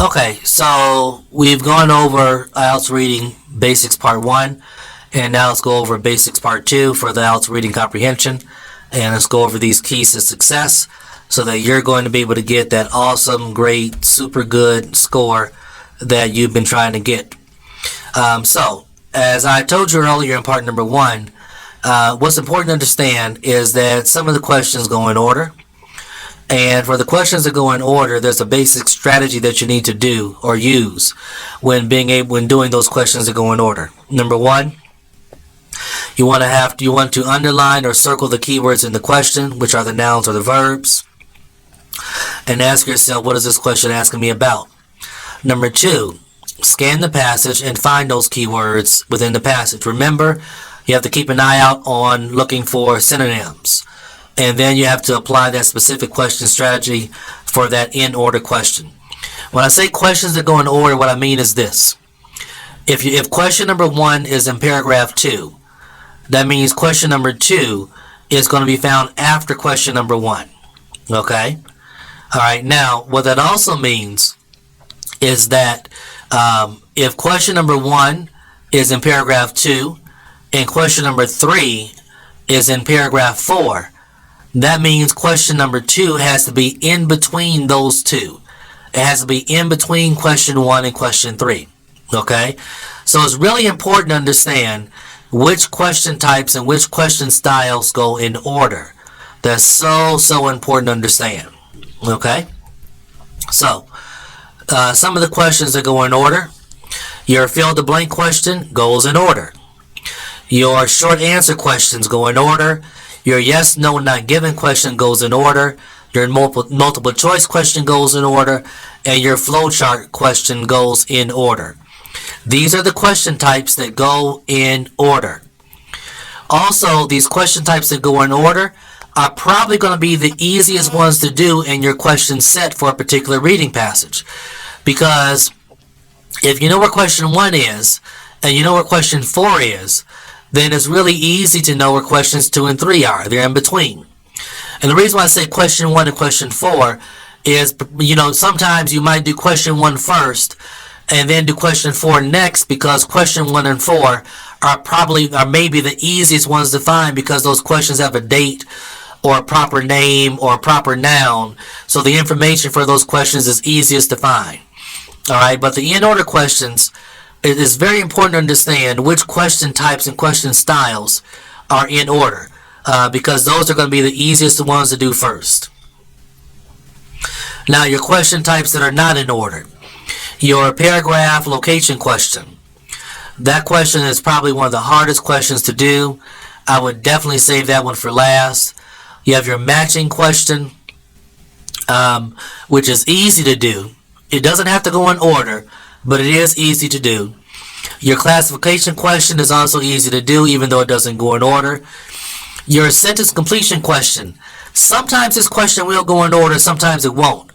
Okay, so we've gone over IELTS Reading Basics Part 1, and now let's go over Basics Part 2 for the IELTS Reading Comprehension, and let's go over these keys to success so that you're going to be able to get that awesome, great, super good score that you've been trying to get. So, as I told you earlier in part number 1, what's important to understand is that some of the questions go in order. And for the questions that go in order, there's a basic strategy that you need to do or use when doing those questions that go in order. Number 1, you want to underline or circle the keywords in the question, which are the nouns or the verbs, and ask yourself, what is this question asking me about? Number 2, scan the passage and find those keywords within the passage. Remember, you have to keep an eye out on looking for synonyms. And then you have to apply that specific question strategy for that in order question. When I say questions that go in order, what I mean is this. If question number 1 is in paragraph 2, that means question number 2 is going to be found after question number 1. Okay? Alright, now what that also means is that if question number 1 is in paragraph 2 and question number 3 is in paragraph 4, that means question number 2 has to be in between those two. It has to be in between question 1 and question 3. Okay? So it's really important to understand which question types and which question styles go in order. That's so important to understand. Okay? So, some of the questions that go in order. Your fill the blank question goes in order. Your short answer questions go in order. Your yes, no, not given question goes in order. Your multiple choice question goes in order. And your flowchart question goes in order. These are the question types that go in order. Also, these question types that go in order are probably going to be the easiest ones to do in your question set for a particular reading passage. Because if you know where question 1 is, and you know where question 4 is, then it's really easy to know where questions 2 and 3 are. They're in between. And the reason why I say question 1 and question 4 is, sometimes you might do question 1 first and then do question 4 next, because question 1 and 4 are maybe the easiest ones to find because those questions have a date or a proper name or a proper noun. So the information for those questions is easiest to find. Alright, but the in order questions, it is very important to understand which question types and question styles are in order, because those are going to be the easiest ones to do first. Now, your question types that are not in order. Your paragraph location question. That question is probably one of the hardest questions to do. I would definitely save that one for last. You have your matching question, which is easy to do. It doesn't have to go in order, but it is easy to do. Your classification question is also easy to do, even though it doesn't go in order. Your sentence completion question. Sometimes this question will go in order, sometimes it won't.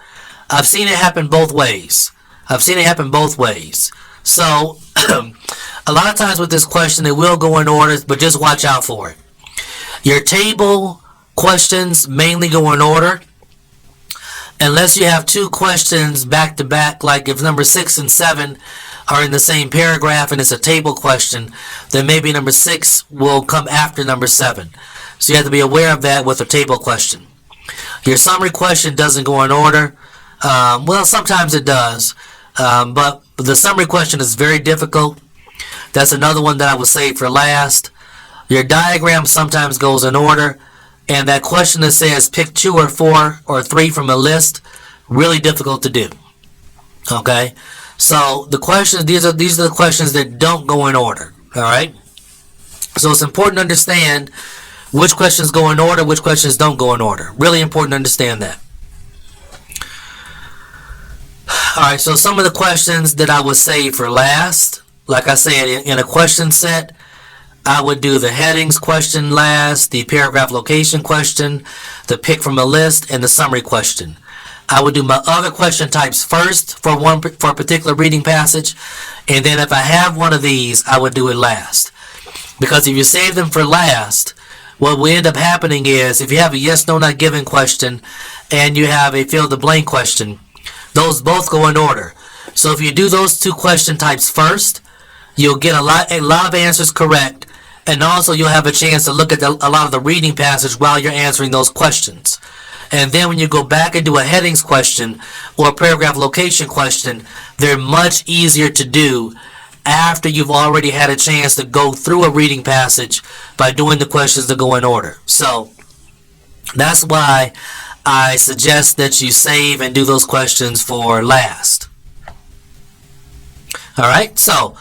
I've seen it happen both ways. So, a lot of times with this question, it will go in order, but just watch out for it. Your table questions mainly go in order, unless you have 2 questions back to back, like if number 6 and 7 are in the same paragraph and it's a table question, then maybe number 6 will come after number 7. So you have to be aware of that with a table question. Your summary question doesn't go in order. Well, sometimes it does, but the summary question is very difficult. That's another one that I would save for last. Your diagram sometimes goes in order. And that question that says pick 2 or 4 or 3 from a list, really difficult to do. Okay? So the questions, these are the questions that don't go in order. Alright? So it's important to understand which questions go in order, which questions don't go in order. Really important to understand that. Alright, so some of the questions that I would save for last, like I said, in a question set, I would do the headings question last, the paragraph location question, the pick from a list, and the summary question. I would do my other question types first for a particular reading passage, and then if I have one of these, I would do it last. Because if you save them for last, what will end up happening is, if you have a yes, no, not given question, and you have a fill the blank question, those both go in order. So if you do those two question types first, you'll get a lot of answers correct, and also you'll have a chance to look at a lot of the reading passage while you're answering those questions. And then when you go back and do a headings question or a paragraph location question, they're much easier to do after you've already had a chance to go through a reading passage by doing the questions that go in order. So that's why I suggest that you save and do those questions for last. Alright, so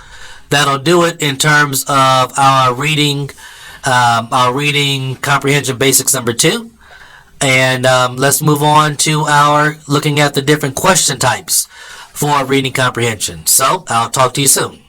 that'll do it in terms of our reading comprehension basics number 2. And let's move on to our looking at the different question types for reading comprehension. So I'll talk to you soon.